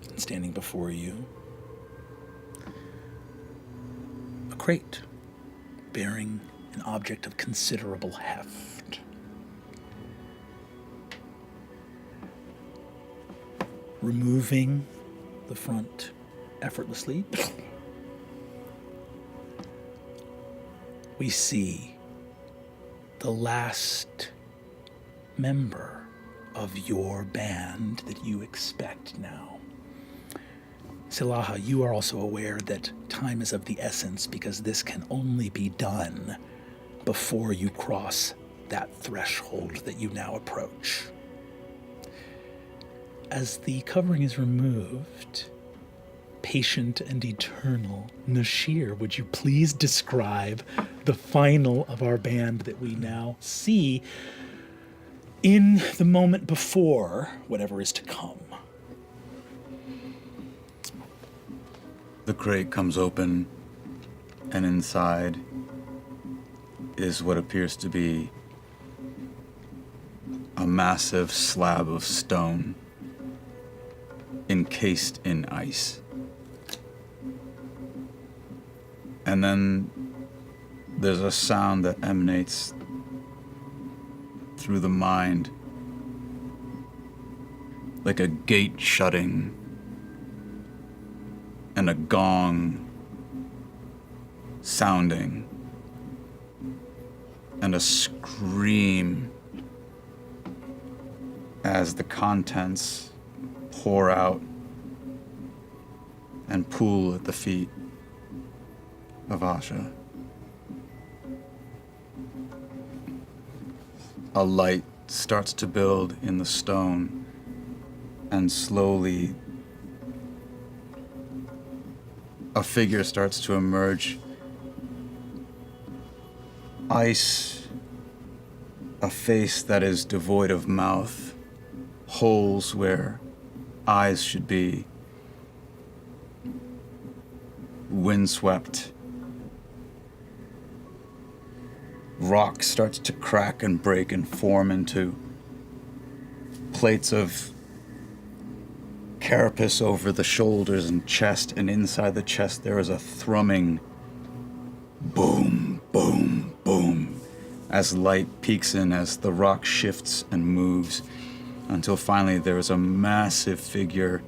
And standing before you, a crate bearing an object of considerable heft. Removing the front effortlessly, we see the last member of your band that you expect now. Silaha, you are also aware that time is of the essence because this can only be done before you cross that threshold that you now approach. As the covering is removed, patient and eternal, Nashir, would you please describe the final of our band that we now see in the moment before whatever is to come? The crate comes open, and inside is what appears to be a massive slab of stone encased in ice. And then there's a sound that emanates through the mind, like a gate shutting and a gong sounding and a scream as the contents pour out and pool at the feet of Asha. A light starts to build in the stone, and slowly a figure starts to emerge. Ice, a face that is devoid of mouth, holes where eyes should be, windswept. Rock starts to crack and break and form into plates of carapace over the shoulders and chest, and inside the chest there is a thrumming boom, boom, boom, as light peeks in, as the rock shifts and moves, until finally there is a massive figure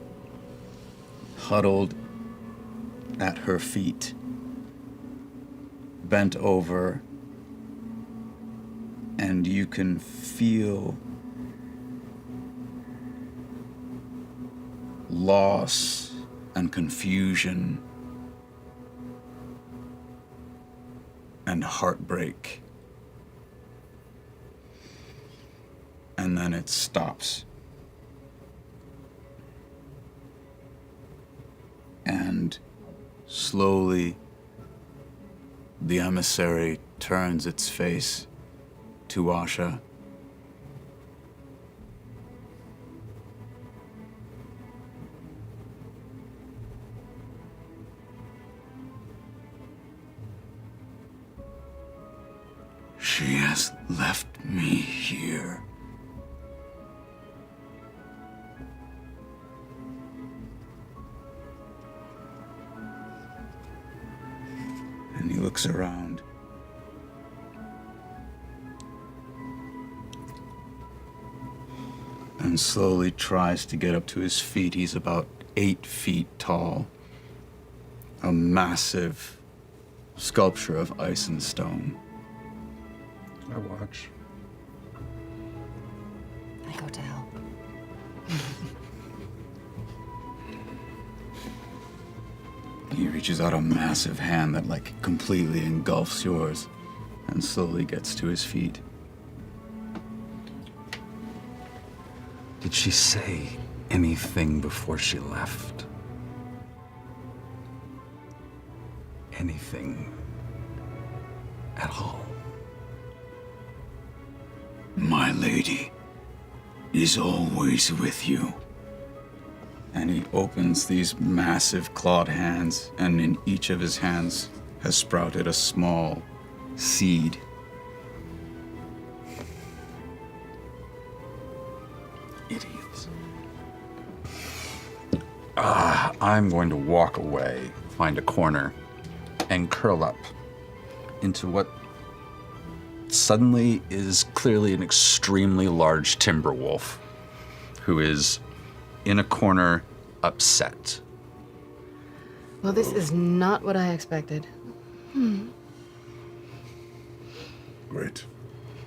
huddled at her feet, bent over, and you can feel loss and confusion and heartbreak. And then it stops. And slowly, the emissary turns its face to Asha. She has left me here. And he looks around. And slowly tries to get up to his feet. He's about 8 feet tall. A massive sculpture of ice and stone. I watch. I go to help. He reaches out a massive hand that completely engulfs yours and slowly gets to his feet. Did she say anything before she left? Anything at all? My lady is always with you. And he opens these massive clawed hands, and in each of his hands has sprouted a small seed. Idiots. I'm going to walk away, find a corner, and curl up into what suddenly is clearly an extremely large timber wolf who is in a corner, upset. Well, this is not what I expected. Great.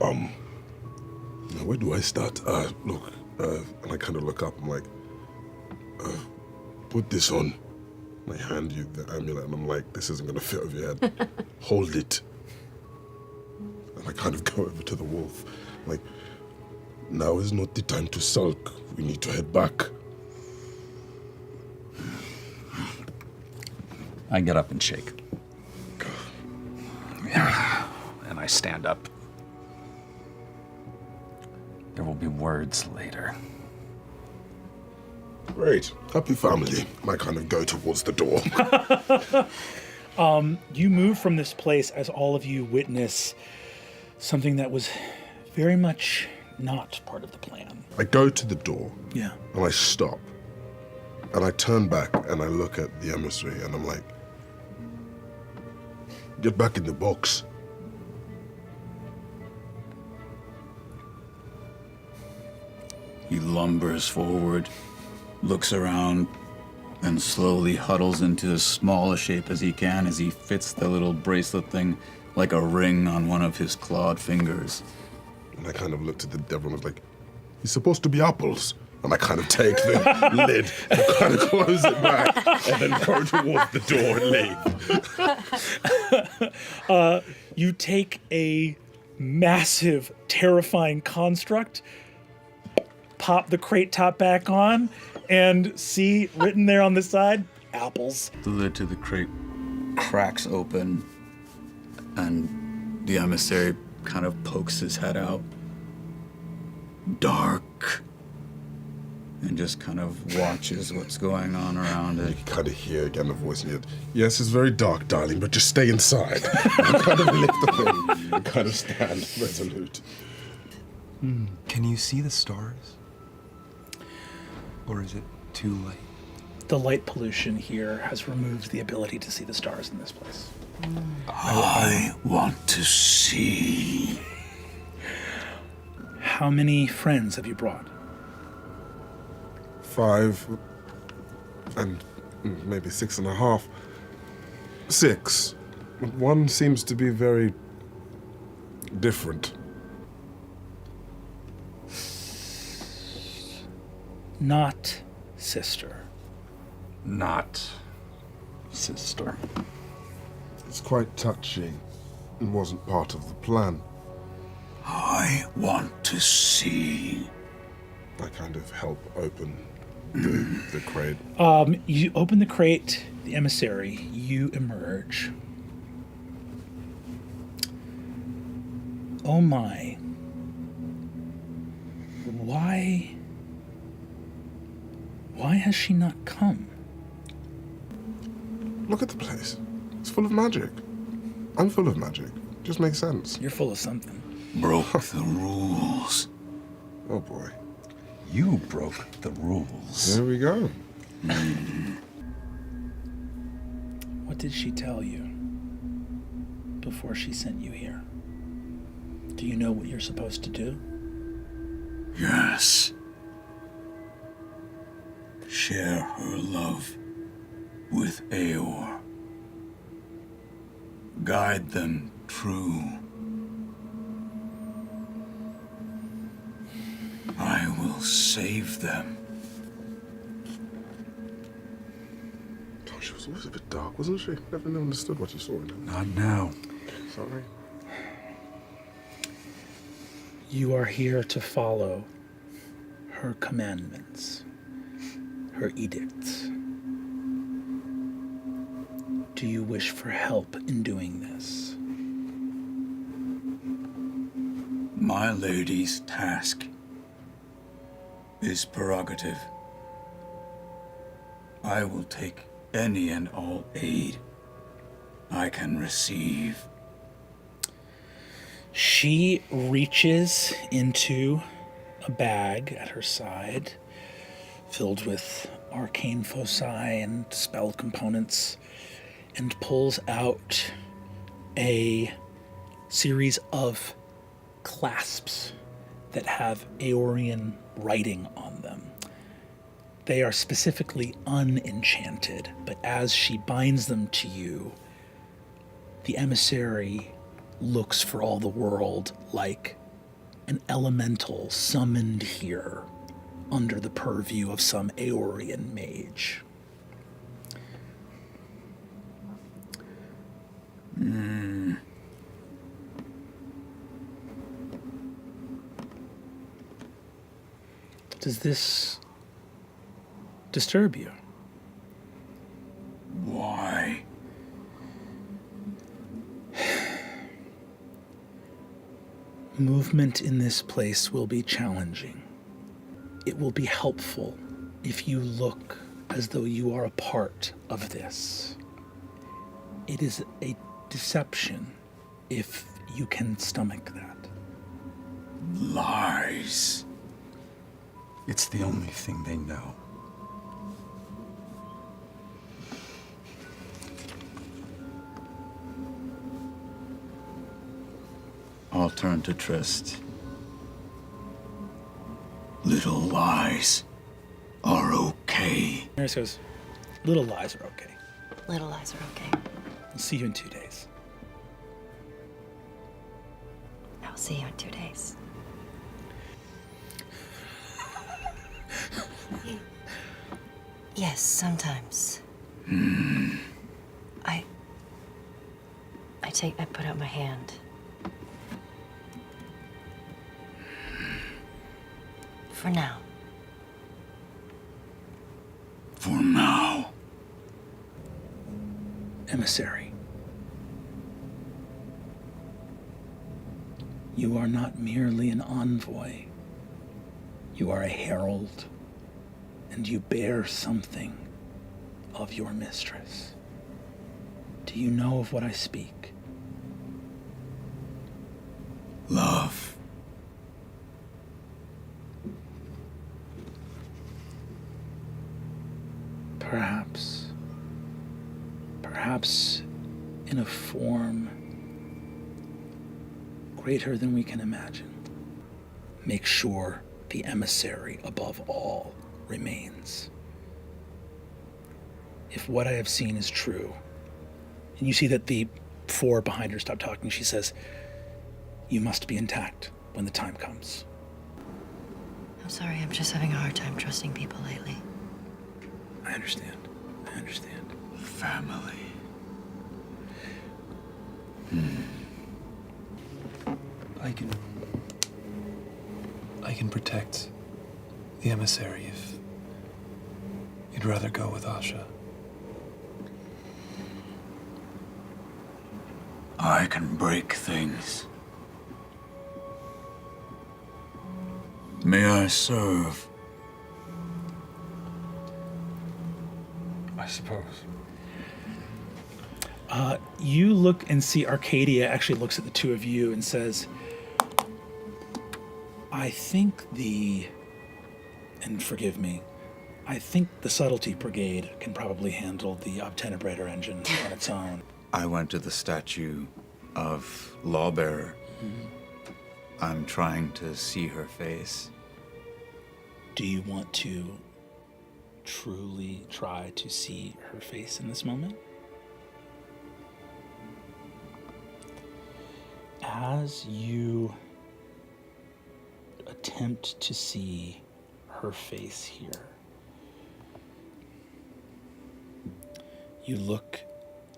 Now where do I start? Look, and I kind of look up. I'm like, put this on. I hand you the amulet, and I'm like, this isn't gonna fit over your head. Hold it. And I kind of go over to the wolf. I'm like, now is not the time to sulk. We need to head back. I get up and shake. And I stand up. There will be words later. Great. Happy family. And I kind of go towards the door. You move from this place as all of you witness something that was very much not part of the plan. I go to the door. Yeah. And I stop. And I turn back and I look at the emissary and I'm like, get back in the box. He lumbers forward, looks around, and slowly huddles into as small a shape as he can as he fits the little bracelet thing like a ring on one of his clawed fingers. And I kind of looked at the devil and was like, he's supposed to be apples. And I kind of take the lid and kind of close it back and then go towards the door and leave. You take a massive, terrifying construct, pop the crate top back on, and see written there on the side, apples. The lid to the crate cracks open, and the emissary kind of pokes his head out. Dark. And just kind of watches what's going on around it. You can kind of hear again the voice in your head. Yes, it's very dark, darling, but just stay inside. And kind of lift the thing and kind of stand resolute. Can you see the stars? Or is it too late? The light pollution here has removed the ability to see the stars in this place. I want to see. How many friends have you brought? 5 and maybe 6.5. 6. One seems to be very different. Not sister. Not sister. It's quite touchy. It wasn't part of the plan. I want to see. I kind of help open the crate. You open the crate, the emissary, you emerge. Oh my. Why has she not come? Look at the place. It's full of magic. I'm full of magic. Just makes sense. You're full of something. Broke the rules. Oh boy. You broke the rules. There we go. What did she tell you before she sent you here? Do you know what you're supposed to do? Yes. Share her love with Eeyore. Guide them true. I will save them. Oh, she was always a bit dark, wasn't she? Never understood what you saw in her. Not now. Sorry. You are here to follow her commandments, her edicts. Do you wish for help in doing this? My lady's task is prerogative. I will take any and all aid I can receive. She reaches into a bag at her side, filled with arcane foci and spell components, and pulls out a series of clasps that have Aeorian writing on them. They are specifically unenchanted, but as she binds them to you, the emissary looks for all the world like an elemental summoned here under the purview of some Aeorian mage. Does this disturb you? Why? Movement in this place will be challenging. It will be helpful if you look as though you are a part of this. It is a deception if you can stomach that. Lies. It's the only thing they know. I'll turn to Trist. Little lies are okay. Nurse goes, little lies are okay. Little lies are okay. I'll see you in 2 days. I'll see you in 2 days. Yes, sometimes. I put out my hand. For now. For now. Emissary, you are not merely an envoy. You are a herald, and you bear something of your mistress. Do you know of what I speak? Love. Perhaps in a form greater than we can imagine. Make sure the emissary, above all, remains. If what I have seen is true, and you see that the 4 behind her stop talking, she says, you must be intact when the time comes. I'm sorry, I'm just having a hard time trusting people lately. I understand. Family. I can protect the emissary if you'd rather go with Asha. I can break things. May I serve? I suppose. You look and see Arcadia actually looks at the 2 of you and says, I think and forgive me, I think the Subtlety Brigade can probably handle the Obtenebrator engine on its own. I went to the statue of Lawbearer. I'm trying to see her face. Do you want to truly try to see her face in this moment? As you attempt to see her face here, you look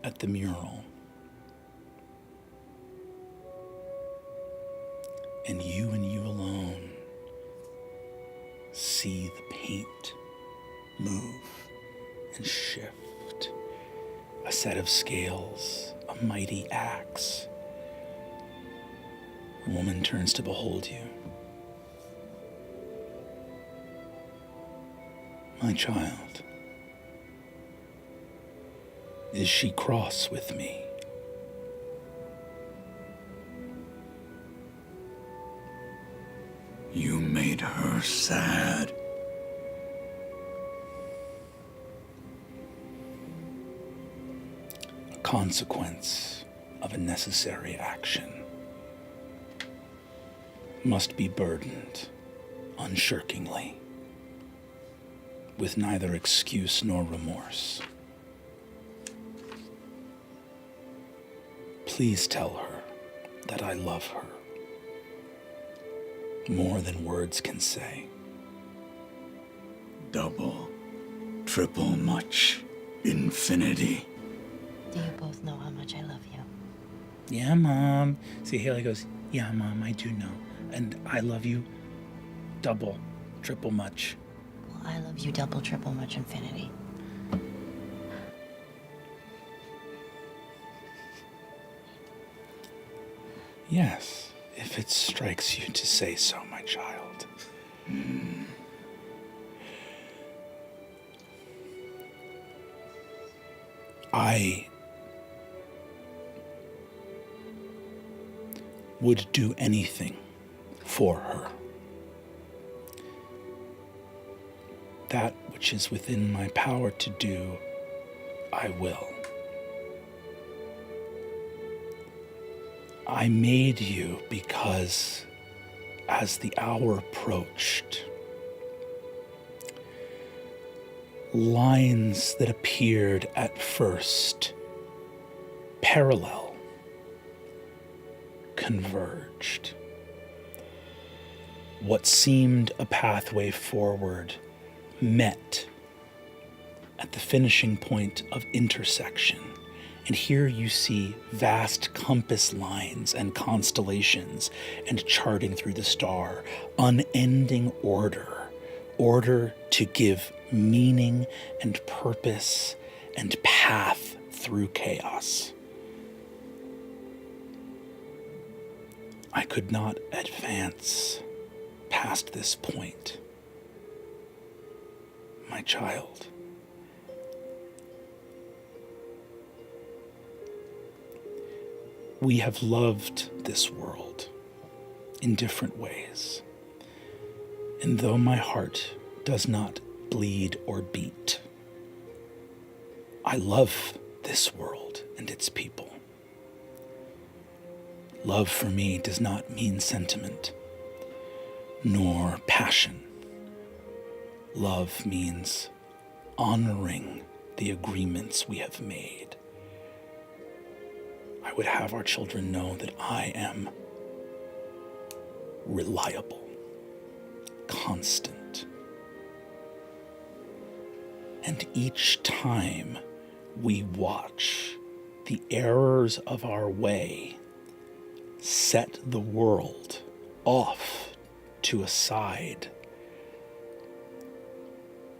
at the mural, and you alone see the paint move and shift. A set of scales, a mighty axe. A woman turns to behold you. My child, is she cross with me? You made her sad. consequence of a necessary action must be burdened unshirkingly, with neither excuse nor remorse. Please tell her that I love her more than words can say. Double, triple much, infinity. Do you both know how much I love you? Yeah, Mom. See, Haley goes, yeah, Mom, I do know. And I love you double, triple much. Well, I love you double, triple much infinity. Yes, if it strikes you to say so, my child. I would do anything for her. That which is within my power to do, I will. I made you because, as the hour approached, lines that appeared at first parallel converged. What seemed a pathway forward met at the finishing point of intersection. And here you see vast compass lines and constellations and charting through the star, unending order to give meaning and purpose and path through chaos. I could not advance past this point, my child. We have loved this world in different ways. And though my heart does not bleed or beat, I love this world and its people. Love for me does not mean sentiment, nor passion. Love means honoring the agreements we have made. I would have our children know that I am reliable, constant. And each time we watch the errors of our way set the world off to a side,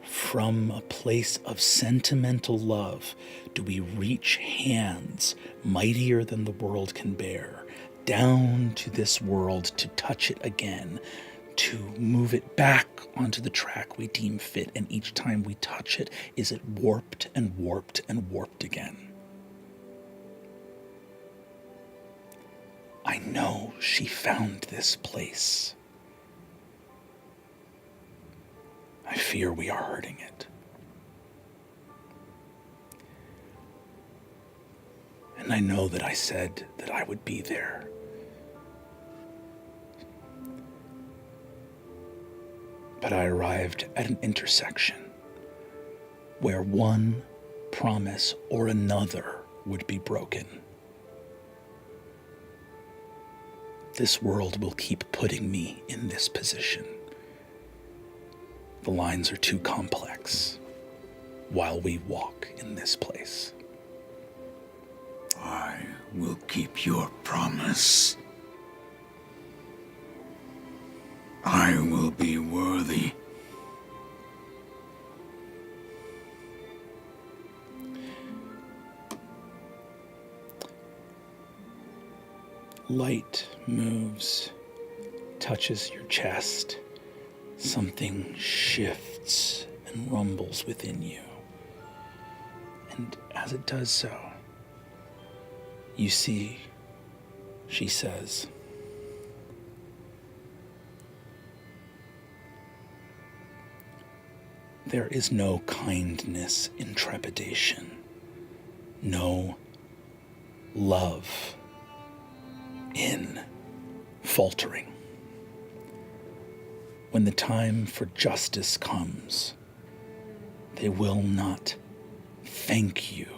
from a place of sentimental love do we reach hands mightier than the world can bear, down to this world to touch it again, to move it back onto the track we deem fit, and each time we touch it, is it warped and warped and warped again. I know she found this place. I fear we are hurting it. And I know that I said that I would be there. But I arrived at an intersection where one promise or another would be broken. This world will keep putting me in this position. The lines are too complex while we walk in this place. I will keep your promise. I will be worthy. Light moves, touches your chest. Something shifts and rumbles within you. And as it does so, you see, she says, there is no kindness in trepidation, no love in faltering. When the time for justice comes, they will not thank you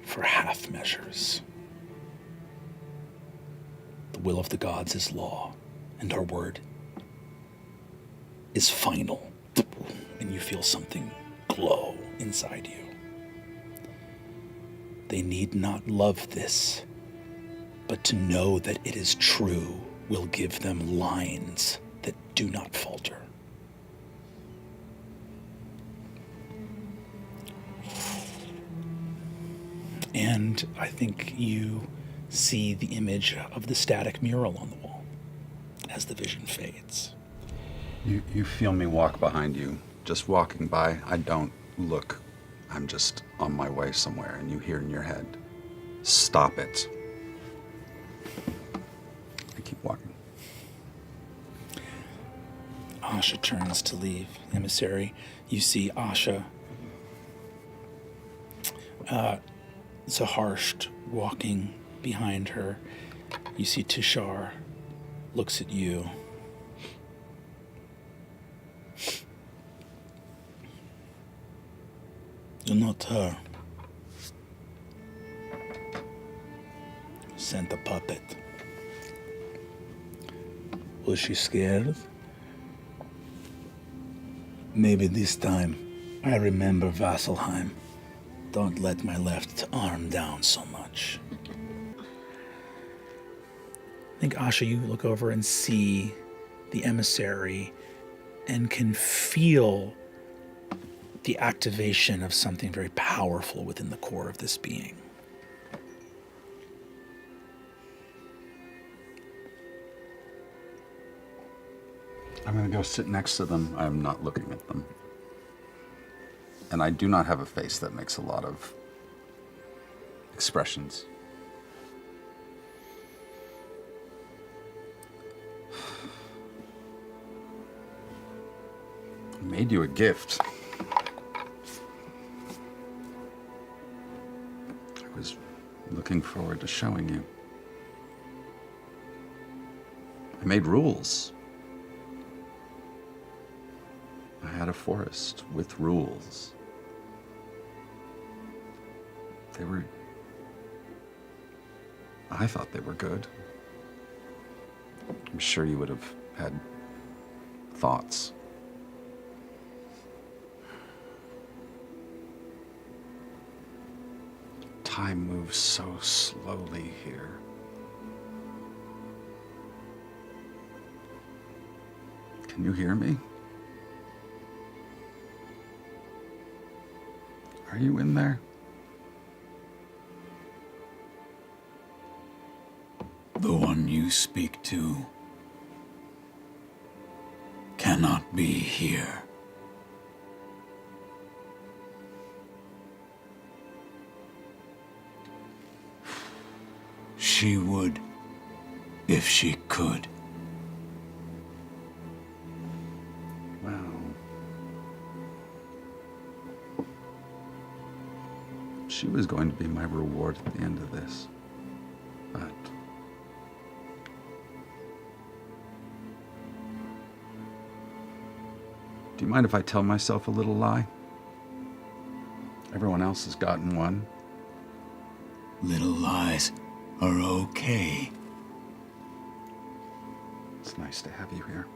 for half measures. The will of the gods is law, and our word is final. And you feel something glow inside you. They need not love this, but to know that it is true will give them lines that do not falter. And I think you see the image of the static mural on the wall as the vision fades. You feel me walk behind you, just walking by. I don't look. I'm just on my way somewhere, and you hear in your head, "Stop it." I keep walking. Asha turns to leave. Emissary, you see Asha, Zaharsht walking behind her. You see Tishar looks at you. You're not her. Sent a puppet. Was she scared? Maybe this time I remember Vasselheim. Don't let my left arm down so much. I think, Asha, you look over and see the emissary and can feel the activation of something very powerful within the core of this being. I'm going to go sit next to them. I'm not looking at them. And I do not have a face that makes a lot of expressions. I made you a gift. I was looking forward to showing you. I made rules. I had a forest with rules. I thought they were good. I'm sure you would have had thoughts. Time moves so slowly here. Can you hear me? Are you in there? The one you speak to cannot be here. She would if she could. Well, she was going to be my reward at the end of this, but do you mind if I tell myself a little lie? Everyone else has gotten one. Little lies are okay. It's nice to have you here.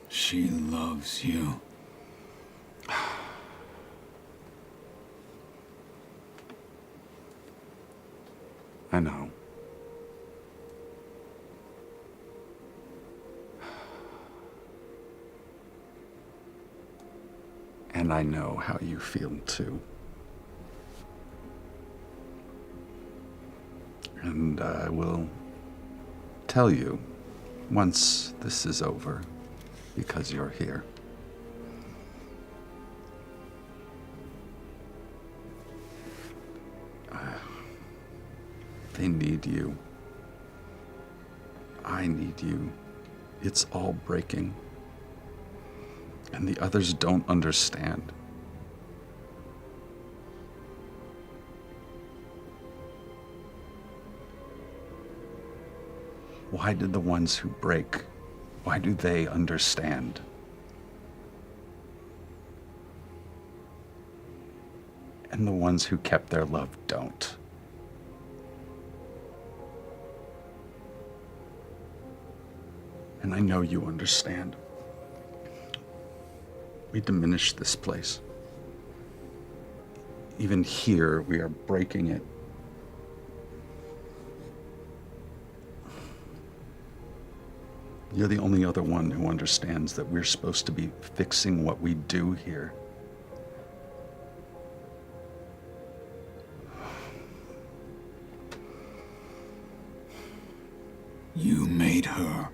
She loves you. I know. And I know how you feel too. And I will tell you once this is over, because you're here. They need you. I need you. It's all breaking. And the others don't understand. Why did the ones who break, why do they understand? And the ones who kept their love don't. And I know you understand. We diminish this place. Even here, we are breaking it. You're the only other one who understands that we're supposed to be fixing what we do here. You made her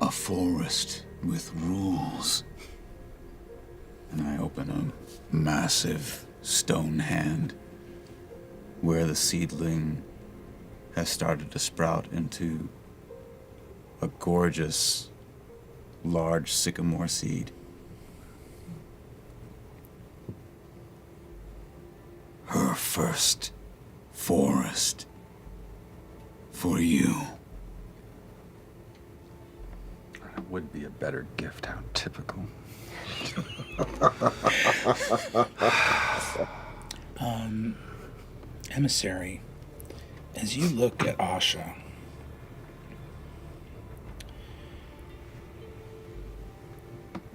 a forest with rules. And I open a massive stone hand where the seedling has started to sprout into a gorgeous, large sycamore seed. Her first forest for you. That would be a better gift. How typical. Emissary, as you look at Asha,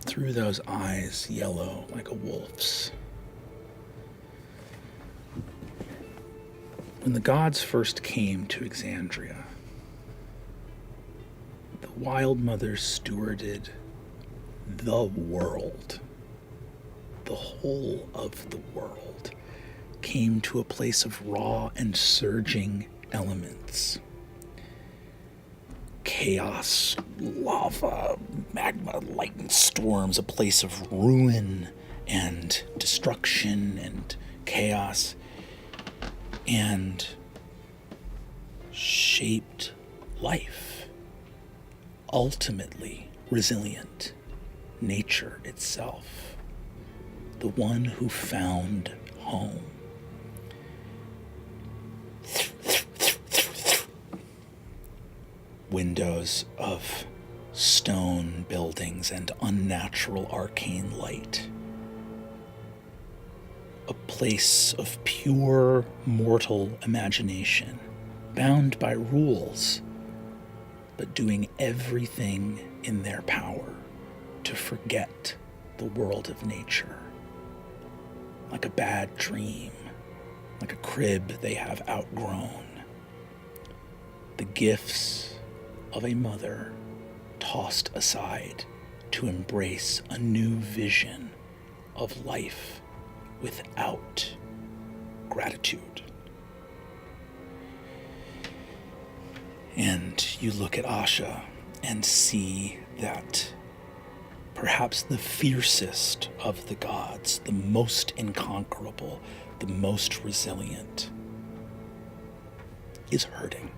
through those eyes yellow like a wolf's, when the gods first came to Exandria, the Wild Mothers stewarded the world. The whole of the world came to a place of raw and surging elements. Chaos, lava, magma, lightning storms, a place of ruin and destruction and chaos, and shaped life. Ultimately resilient, nature itself, the one who found home. Windows of stone buildings and unnatural arcane light. A place of pure mortal imagination, bound by rules, but doing everything in their power to forget the world of nature. Like a bad dream, like a crib they have outgrown. The gifts of a mother tossed aside to embrace a new vision of life without gratitude. And you look at Asha and see that perhaps the fiercest of the gods, the most inconquerable, the most resilient, is hurting.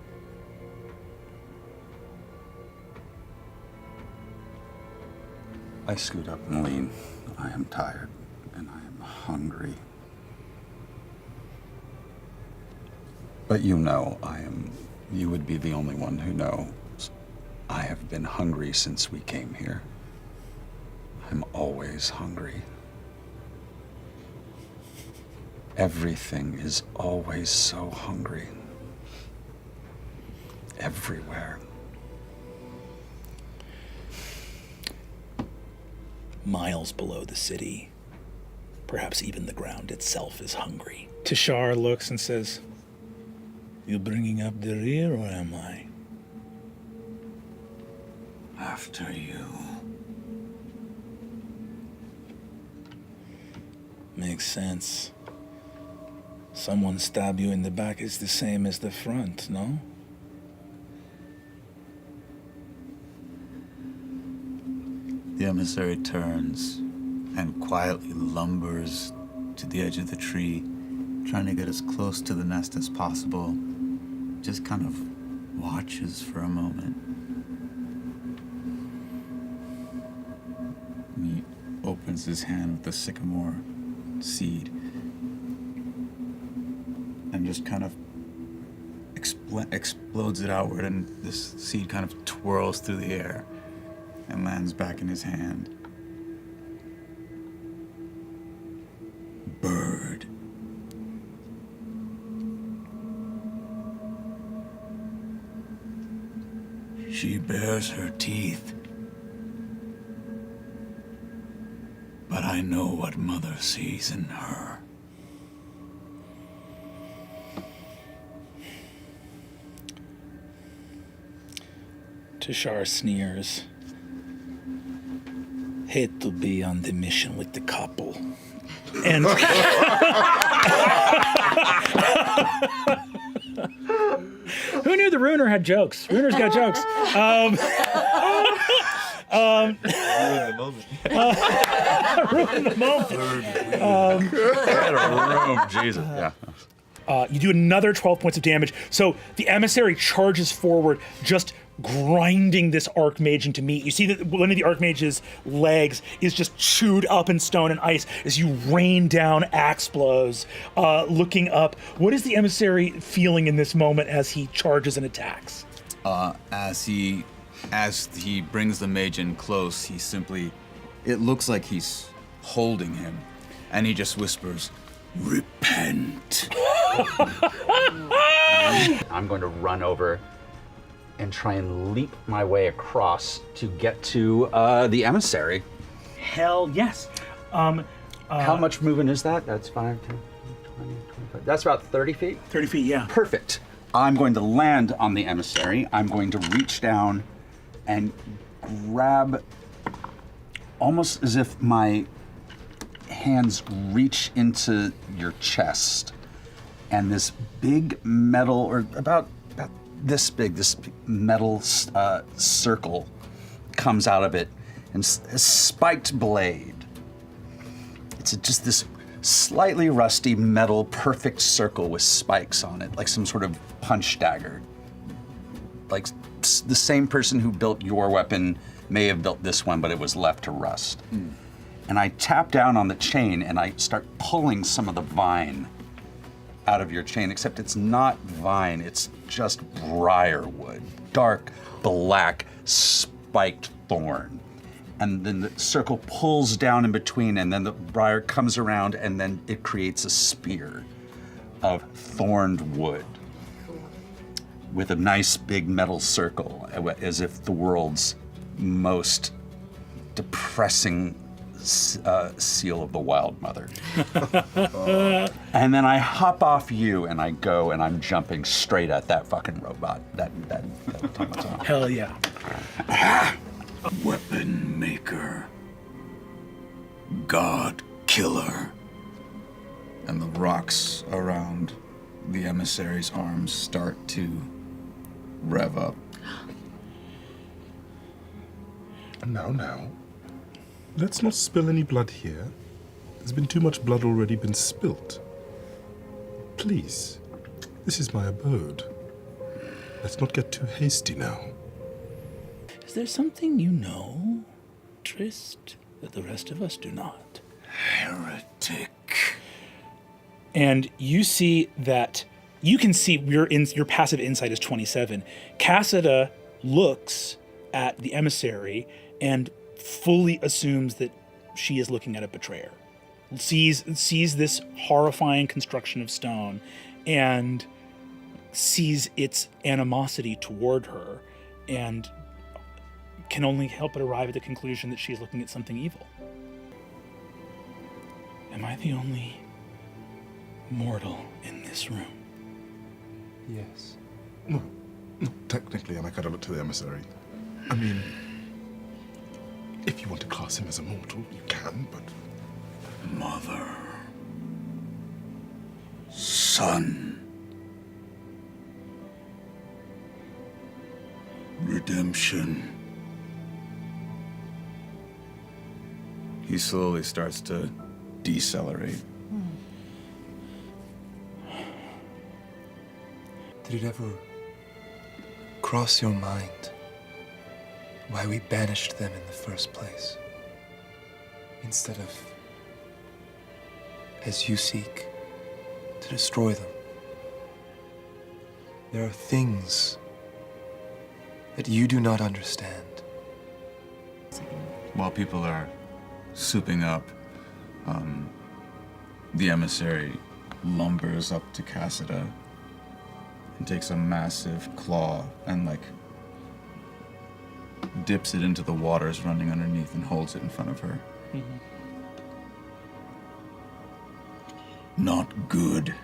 I scoot up and lean. I am tired, and I am hungry. But you know, you would be the only one who knows. I have been hungry since we came here. I'm always hungry. Everything is always so hungry. Everywhere. Miles below the city, perhaps even the ground itself is hungry. Tishar looks and says, "You bringing up the rear, or am I?" After you. Makes sense. Someone stab you in the back is the same as the front, no? The emissary turns and quietly lumbers to the edge of the tree, trying to get as close to the nest as possible. Just kind of watches for a moment. And he opens his hand with the sycamore seed and just kind of explodes it outward, and this seed kind of twirls through the air and lands back in his hand. Bird. She bares her teeth. But I know what Mother sees in her. Tashar sneers. Hate to be on the mission with the couple. And who knew the Ruiner had jokes? Ruiner's got jokes. Ruin the moment. Get a room, Jesus. Yeah. You do another 12 points of damage. So the emissary charges forward, just grinding this archmage into meat. You see that one of the archmage's legs is just chewed up in stone and ice as you rain down axe blows. Looking up, what is the emissary feeling in this moment as he charges and attacks? As he brings the mage in close, he simply, it looks like he's holding him, and he just whispers, "Repent." I'm going to run over and try and leap my way across to get to the emissary. Hell yes. How much movement is that? That's 5, 10, 20, 25. That's about 30 feet? 30 feet, yeah. Perfect. I'm going to land on the emissary. I'm going to reach down and grab, almost as if my hands reach into your chest, and this big metal, or about this big metal circle comes out of it, and a spiked blade. It's just this slightly rusty metal perfect circle with spikes on it, like some sort of punch dagger. Like the same person who built your weapon may have built this one, but it was left to rust. And I tap down on the chain and I start pulling some of the vine out of your chain, except it's not vine, it's just briarwood, dark, black, spiked thorn. And then the circle pulls down in between, and then the briar comes around, and then it creates a spear of thorned wood with a nice big metal circle, as if the world's most depressing seal of the Wild Mother. And then I hop off you and I go and I'm jumping straight at that fucking robot, that automaton. Hell yeah. Weapon maker. God killer. And the rocks around the emissary's arms start to rev up. Now. Let's not spill any blood here. There's been too much blood already been spilt. Please, this is my abode. Let's not get too hasty now. Is there something you know, Trist, that the rest of us do not? Heretic. And you see that, you can see your passive insight is 27. Cassida looks at the emissary and fully assumes that she is looking at a betrayer. Sees this horrifying construction of stone and sees its animosity toward her and can only help but arrive at the conclusion that she is looking at something evil. Am I the only mortal in this room? Yes. No, technically, and I gotta look to the emissary. I mean, if you want to class him as a mortal, you can, but... Mother. Son. Redemption. He slowly starts to decelerate. Did it ever cross your mind why we banished them in the first place? Instead of, as you seek, to destroy them? There are things that you do not understand. While people are souping up, the emissary lumbers up to Cassida and takes a massive claw and like dips it into the waters running underneath and holds it in front of her. Not good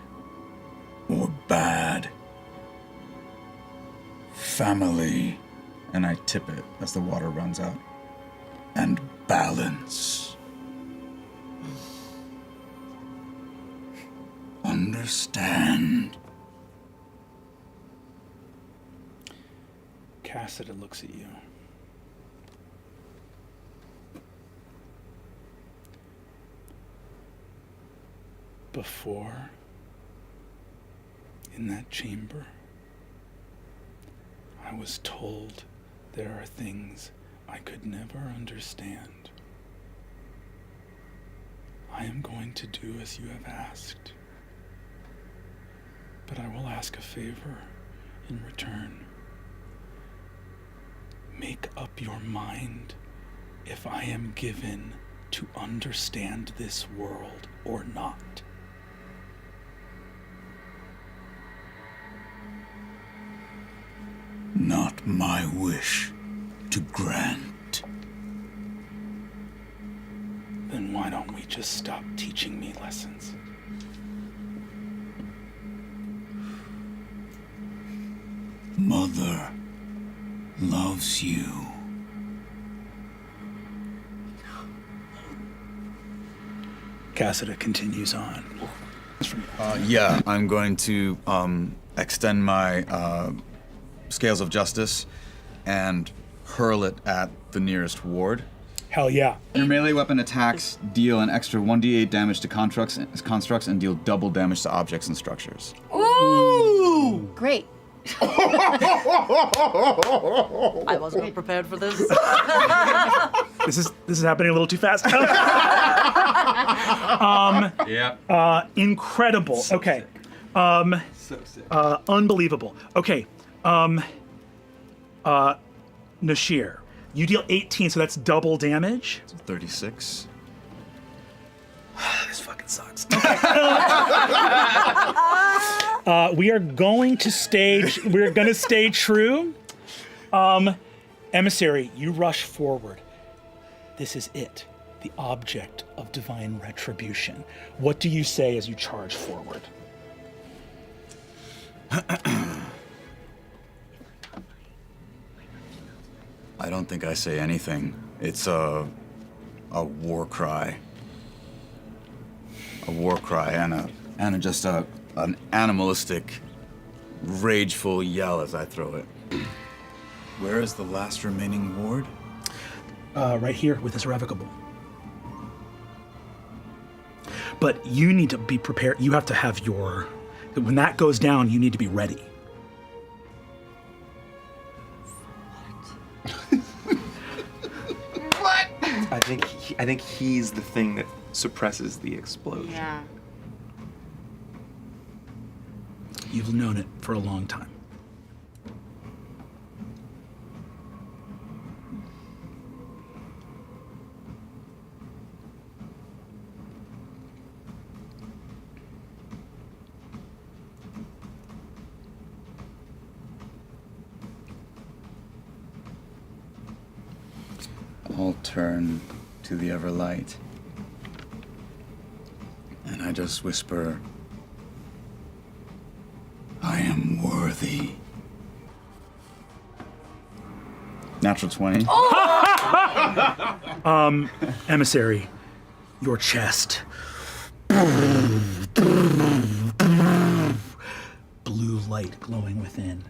or bad. Family. And I tip it as the water runs out. And balance. Understand. Cassida looks at you. Before, in that chamber, I was told there are things I could never understand. I am going to do as you have asked, but I will ask a favor in return. Make up your mind if I am given to understand this world or not. Not my wish to grant. Then why don't we just stop teaching me lessons? Mother loves you. Cassida continues on. Yeah, I'm going to extend my scales of justice and hurl it at the nearest ward. Hell yeah. Your melee weapon attacks deal an extra 1d8 damage to constructs and deal double damage to objects and structures. Ooh! Great. I wasn't prepared for this. This is happening a little too fast. Yeah. Incredible. Okay. So sick. Unbelievable. Okay. Nashir, you deal 18, so that's double damage. 36. This fucking sucks. We are going to stay true. Emissary, you rush forward. This is it, the object of divine retribution. What do you say as you charge forward? I don't think I say anything. It's a war cry. A war cry and just an animalistic, rageful yell as I throw it. Where is the last remaining ward? Right here with this revocable. But you need to be prepared. You have to have when that goes down, you need to be ready. I think he's the thing that suppresses the explosion. Yeah. You've known it for a long time. I'll turn to the Everlight, and I just whisper, I am worthy. Natural 20. Emissary, your chest. Blue light glowing within.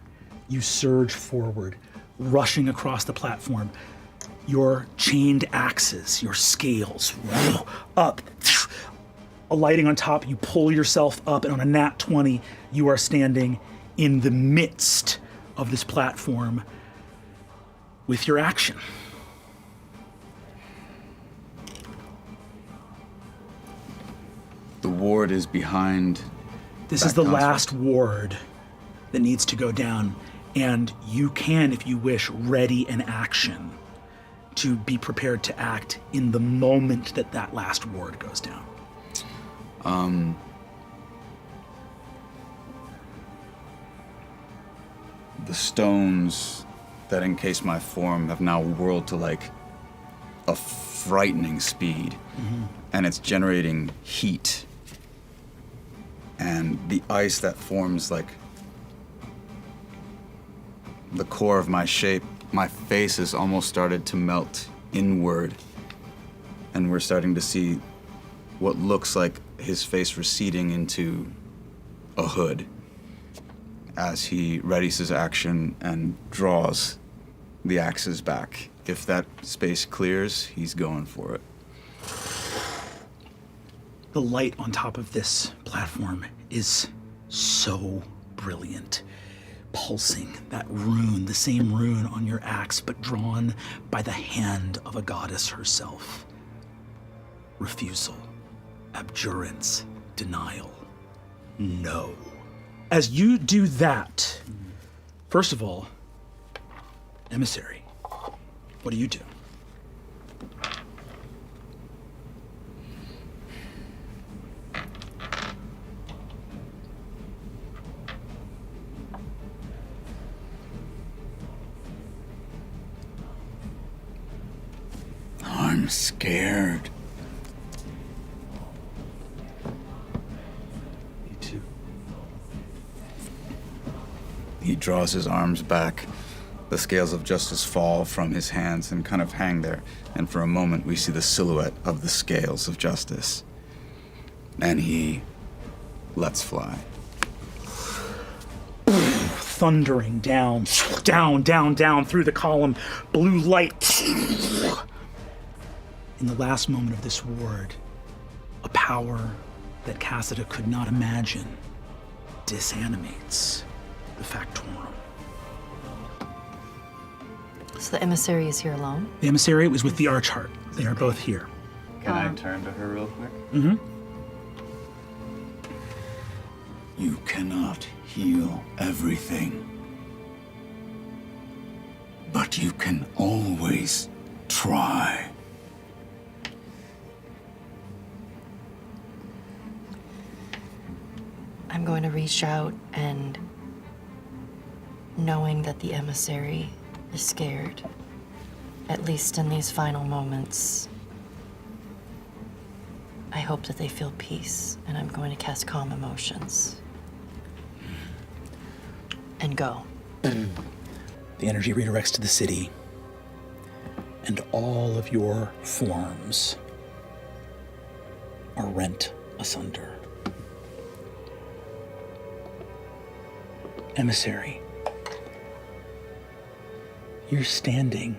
You surge forward, rushing across the platform. Your chained axes, your scales, up. Alighting on top, you pull yourself up, and on a nat 20, you are standing in the midst of this platform with your action. The ward is behind. This that is the construct. last ward that needs to go down, and you can, if you wish, ready an action to be prepared to act in the moment that that last ward goes down. The stones that encase my form have now whirled to like a frightening speed, and it's generating heat. And the ice that forms like the core of my shape, my face has almost started to melt inward, and we're starting to see what looks like his face receding into a hood as he readies his action and draws the axes back. If that space clears, he's going for it. The light on top of this platform is so brilliant. Pulsing, that rune, the same rune on your axe, but drawn by the hand of a goddess herself. Refusal, abjurance, denial, no. As you do that, first of all, Emissary, what do you do? I'm scared. Me too. He draws his arms back. The scales of justice fall from his hands and kind of hang there. And for a moment, we see the silhouette of the scales of justice. And he lets fly. Thundering down, down, down, down through the column, blue light. In the last moment of this ward, a power that Cassida could not imagine disanimates the Factorum. So the emissary is here alone? The emissary was with the Archheart. They are both here. Can I turn to her real quick? Mm-hmm. You cannot heal everything. But you can always try. I'm going to reach out, and knowing that the emissary is scared, at least in these final moments, I hope that they feel peace, and I'm going to cast Calm Emotions. And go. The energy redirects to the city, and all of your forms are rent asunder. Emissary, you're standing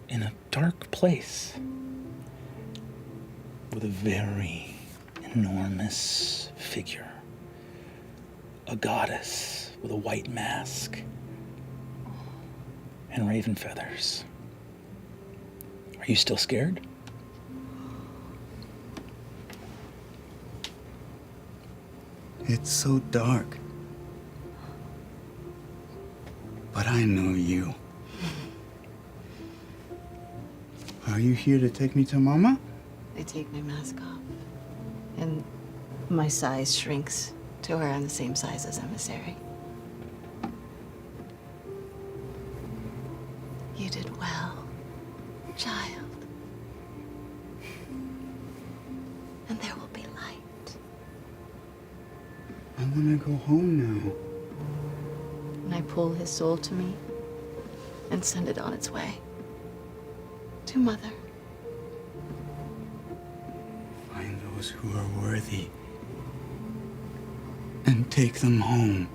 in a dark place with a very enormous figure, a goddess with a white mask and raven feathers. Are you still scared? It's so dark. But I know you. Are you here to take me to Mama? I take my mask off, and my size shrinks to where I'm the same size as Emissary. You did well, child. And there will be light. I want to go home now. And I pull his soul to me and send it on its way to Mother. Find those who are worthy and take them home.